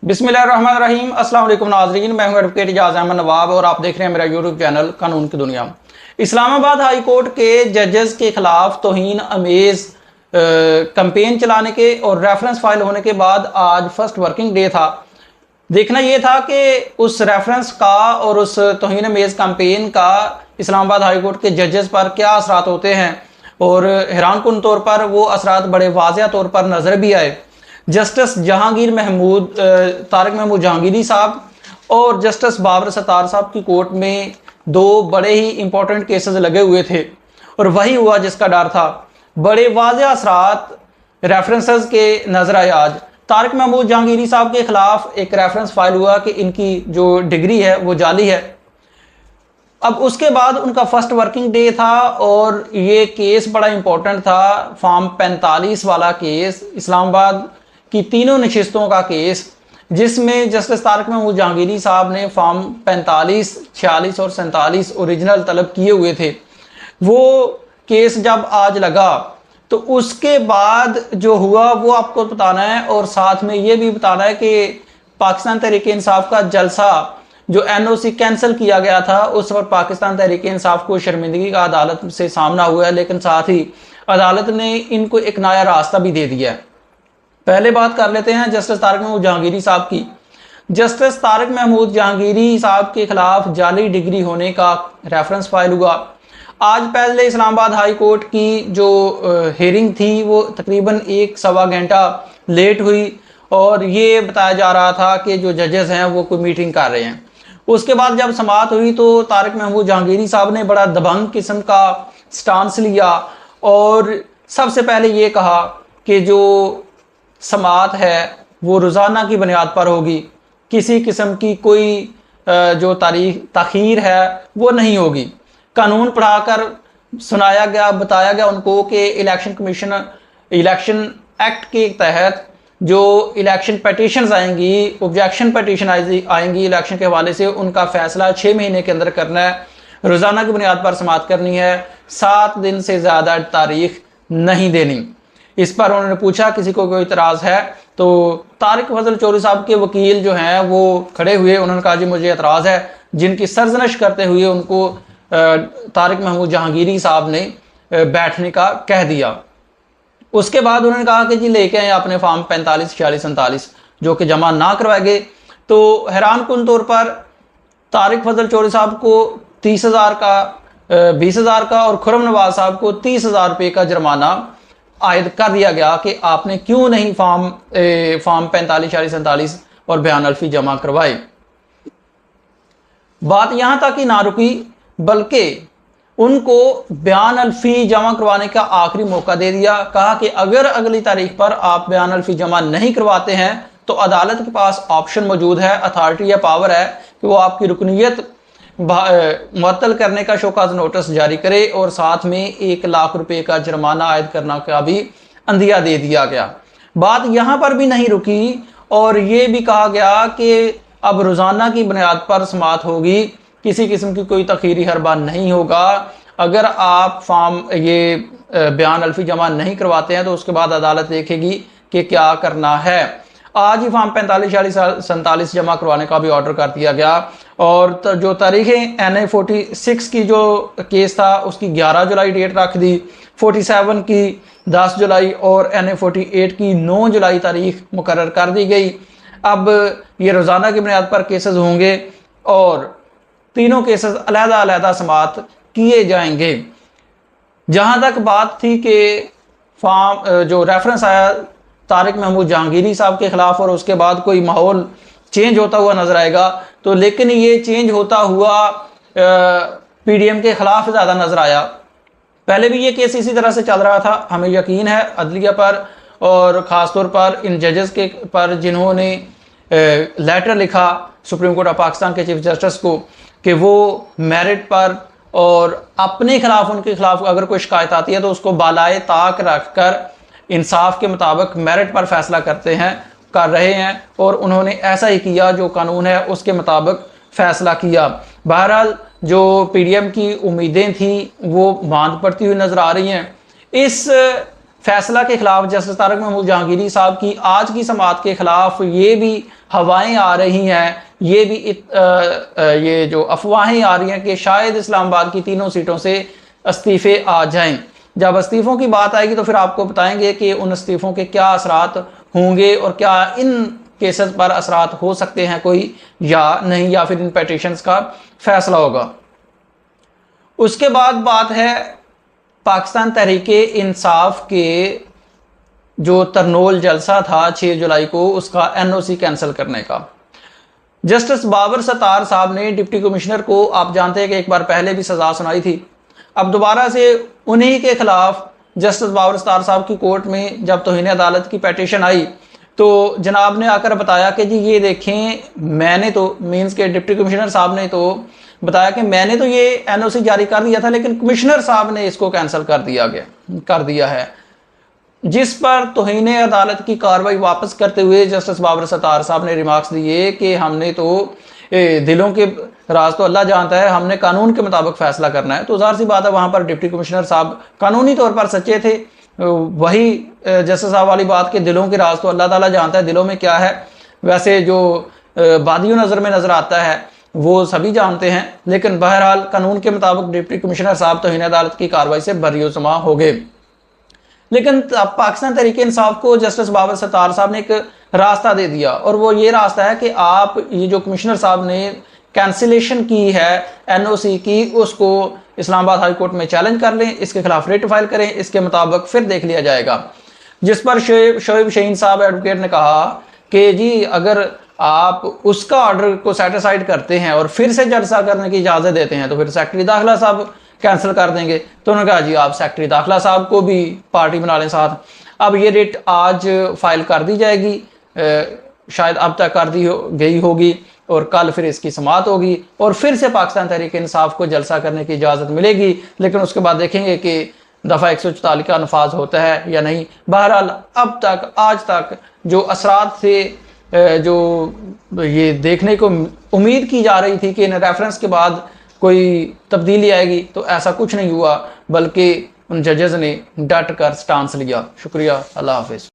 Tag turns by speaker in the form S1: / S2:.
S1: बिस्मिल्लाहिर्रहमानिर्रहीम। अस्सलाम वालेकुम नाज़रीन, मैं हूं एडवोकेट इजाज़ अहमद नवाब और आप देख रहे हैं मेरा यूट्यूब चैनल कानून की दुनिया। इस्लामाबाद हाई कोर्ट के जजेस के खिलाफ तौहीन अमेज कैंपेन चलाने के और रेफरेंस फाइल होने के बाद आज फर्स्ट वर्किंग डे था। देखना यह था कि उस रेफरेंस का और उस तौहीन अमेज कैंपेन का इस्लामाबाद हाई कोर्ट के जजेस पर क्या असरात होते हैं, और हैरानकुन तौर पर वो असरात बड़े वाज़िया तौर पर नज़र भी आए। जस्टिस जहांगीर महमूद तारिक महमूद जहांगीरी साहब और जस्टिस बाबर सत्तार साहब की कोर्ट में दो बड़े ही इंपॉर्टेंट केसेस लगे हुए थे, और वही हुआ जिसका डर था। बड़े वाज़िया असरात रेफरेंसेस के नजर आए। आज तारिक महमूद जहांगीरी साहब के खिलाफ एक रेफरेंस फाइल हुआ कि इनकी जो डिग्री है वो जाली है। अब उसके बाद उनका फर्स्ट वर्किंग डे था और ये केस बड़ा इंपॉर्टेंट था। फॉर्म 45 वाला केस, इस्लामाबाद की तीनों नशिस्तों का केस, जिसमें जस्टिस तारिक महमूद जहांगीरी साहब ने फॉर्म 45, 46 और 47 ओरिजिनल तलब किए हुए थे। वो केस जब आज लगा तो उसके बाद जो हुआ वो आपको बताना है, और साथ में ये भी बताना है कि पाकिस्तान तहरीक इंसाफ का जलसा जो एनओसी कैंसिल किया गया था, उस वक्त पाकिस्तान तहरीक इंसाफ को शर्मिंदगी का अदालत से सामना हुआ है, लेकिन साथ ही अदालत ने इनको एक नया रास्ता भी दे दिया है। पहले बात कर लेते हैं जस्टिस तारिक महमूद जहांगीरी साहब की। जस्टिस तारिक महमूद जहांगीरी साहब के खिलाफ जाली डिग्री होने का रेफरेंस फाइल हुआ। आज पहले इस्लामाबाद हाई कोर्ट की जो हेयरिंग थी वो तकरीबन 1-1.25 घंटा लेट हुई, और ये बताया जा रहा था कि जो जजेस हैं वो कोई मीटिंग कर रहे हैं। उसके बाद जब समाअत हुई तो तारिक महमूद जहांगीरी साहब ने बड़ा दबंग किस्म का स्टांस लिया और सबसे पहले ये कहा कि जो समाअत है वो रोज़ाना की बुनियाद पर होगी, किसी किस्म की कोई जो ताखीर है वो नहीं होगी। कानून पढ़ाकर सुनाया गया, बताया गया उनको कि इलेक्शन कमीशन इलेक्शन एक्ट के तहत जो इलेक्शन पटिशन्स आएंगी, ऑब्जेक्शन पटिशन आएंगी इलेक्शन के हवाले से, उनका फैसला 6 महीने के अंदर करना है, रोज़ाना की बुनियाद पर समाअत करनी है, 7 दिन से ज़्यादा तारीख नहीं देनी। इस पर उन्होंने पूछा किसी को कोई इतराज़ है, तो तारिक फजल चौधरी साहब के वकील जो हैं वो खड़े हुए, उन्होंने कहा जी मुझे एतराज़ है, जिनकी सरजनश करते हुए उनको तारिक महमूद जहांगीरी साहब ने बैठने का कह दिया। उसके बाद उन्होंने कहा कि जी लेके आए अपने फॉर्म 45, 46, 47 जो कि जमा ना करवाए गए। तो हैरानकुन तौर पर तारिक फजल चौधरी साहब को 30,000 का 20,000 का और खुर्रम नवाज साहब को 30,000 रुपये का जुर्माना आयद कर दिया गया कि आपने क्यों नहीं फॉर्म 45, 46, 47 और बयान अल्फी जमा करवाए। बात यहां तक ही ना रुकी, बल्कि उनको बयान अल्फी जमा करवाने का आखिरी मौका दे दिया। कहा कि अगर अगली तारीख पर आप बयान अल्फी जमा नहीं करवाते हैं तो अदालत के पास ऑप्शन मौजूद है, अथॉरिटी या पावर है कि वो आपकी रुकनीत मुअत्तल करने का शोकाज नोटिस जारी करे, और साथ में 1 लाख रुपए का जुर्माना आयद करना का भी अंदिया दे दिया गया। बात यहाँ पर भी नहीं रुकी और ये भी कहा गया कि अब रोज़ाना की बुनियाद पर समाअत होगी, किसी किस्म की कोई तखीरी हरबा नहीं होगा। अगर आप फॉर्म ये बयान अल्फी जमा नहीं करवाते हैं तो उसके बाद अदालत देखेगी कि क्या करना है। आज ही फॉर्म 45, 46, 47 जमा करवाने का भी ऑर्डर कर दिया गया, और जो तारीखें NA 46 की जो केस था उसकी 11 जुलाई डेट रख दी, 47 की 10 जुलाई और NA 48 की 9 जुलाई तारीख मुकर्रर कर दी गई। अब ये रोज़ाना की बुनियाद पर केसेस होंगे और तीनों केसेस अलहदा समाअत किए जाएंगे। जहां तक बात थी कि फॉर्म जो रेफरेंस आया तारिक महमूद जहांगीरी साहब के खिलाफ और उसके बाद कोई माहौल चेंज होता हुआ नजर आएगा, तो लेकिन ये चेंज होता हुआ PDM के खिलाफ ज़्यादा नजर आया। पहले भी ये केस इसी तरह से चल रहा था। हमें यकीन है अदलिया पर और ख़ासतौर पर इन जजेस के पर जिन्होंने लेटर लिखा सुप्रीम कोर्ट ऑफ पाकिस्तान के चीफ जस्टिस को कि वो मेरिट पर और अपने खिलाफ, उनके खिलाफ अगर कोई शिकायत आती है तो उसको बालाए ताक रखकर इंसाफ के मुताबिक मेरिट पर फैसला कर रहे हैं, और उन्होंने ऐसा ही किया, जो कानून है उसके मुताबिक फैसला किया। बहरहाल जो PDM की उम्मीदें थी वो मांद पड़ती हुई नजर आ रही हैं। इस फैसला के खिलाफ जस्टिस तारिक महमूद जहांगीरी साहब की आज की समाअत के खिलाफ ये भी हवाएं आ रही हैं, ये भी ये जो अफवाहें आ रही हैं कि शायद इस्लामाबाद की तीनों सीटों से इस्तीफे आ जाएं। जब इस्तीफों की बात आएगी तो फिर आपको बताएंगे कि उन इस्तीफों के क्या असरात होंगे और क्या इन केसेस पर असरात हो सकते हैं कोई या नहीं, या फिर इन पिटीशंस का फैसला होगा। उसके बाद बात है पाकिस्तान तहरीके इंसाफ के जो तरनोल जलसा था 6 जुलाई को, उसका NOC कैंसिल करने का। जस्टिस बाबर सत्तार साहब ने डिप्टी कमिश्नर को, आप जानते हैं कि एक बार पहले भी सजा सुनाई थी, अब दोबारा से उन्हीं के खिलाफ जस्टिस बाबर सत्तार साहब की कोर्ट में जब तौहीन अदालत की पिटीशन आई तो जनाब ने आकर बताया कि जी ये देखें, मैंने तो मीन्स के डिप्टी कमिश्नर साहब ने तो बताया कि मैंने तो ये NOC जारी कर दिया था, लेकिन कमिश्नर साहब ने इसको कैंसिल कर दिया है। जिस पर तौहीन अदालत की कार्रवाई वापस करते हुए जस्टिस बाबर सत्तार साहब ने रिमार्क्स दिए कि हमने तो दिलों के राज तो अल्लाह जानता है, हमने कानून के मुताबिक फैसला करना है। तो ज़ाहिर सी बात है वहाँ पर डिप्टी कमिश्नर साहब कानूनी तौर पर सच्चे थे। वही जस्टिस साहब वाली बात के दिलों के राज तो अल्लाह ताला जानता है, दिलों में क्या है वैसे जो बादियों नज़र में नज़र आता है वो सभी जानते हैं। लेकिन बहरहाल कानून के मुताबिक डिप्टी कमिश्नर साहब तौहीन अदालत की कार्रवाई से बरीउज़्मा हो गए। लेकिन पाकिस्तान तहरीक इंसाफ को जस्टिस बाबर सत्तार साहब ने एक रास्ता दे दिया, और वो ये रास्ता है कि आप ये जो कमिश्नर साहब ने कैंसिलेशन की है NOC की, उसको इस्लामाबाद हाई कोर्ट में चैलेंज कर लें, इसके खिलाफ रिट फाइल करें, इसके मुताबिक फिर देख लिया जाएगा। जिस पर शोएब शाहीन साहब एडवोकेट ने कहा कि जी अगर आप उसका ऑर्डर को सेटिसाइड करते हैं और फिर से जलसा करने की इजाज़त देते हैं तो फिर सेक्रेटरी दाखिला साहब कैंसिल कर देंगे। तो उन्होंने कहा जी आप सेक्रेटरी दाखिला साहब को भी पार्टी बना लें साथ। अब ये रिट आज फाइल कर दी जाएगी, शायद अब तक कर दी गई होगी, और कल फिर इसकी समाअत होगी और फिर से पाकिस्तान तहरीक इंसाफ को जलसा करने की इजाज़त मिलेगी। लेकिन उसके बाद देखेंगे कि दफ़ा 144 का नफाज होता है या नहीं। बहरहाल अब तक आज तक जो असरात थे, जो ये देखने को उम्मीद की जा रही थी कि इन रेफरेंस के बाद कोई तब्दीली आएगी, तो ऐसा कुछ नहीं हुआ, बल्कि उन जजेस ने डट कर स्टांस लिया। शुक्रिया, अल्लाह हाफिज़।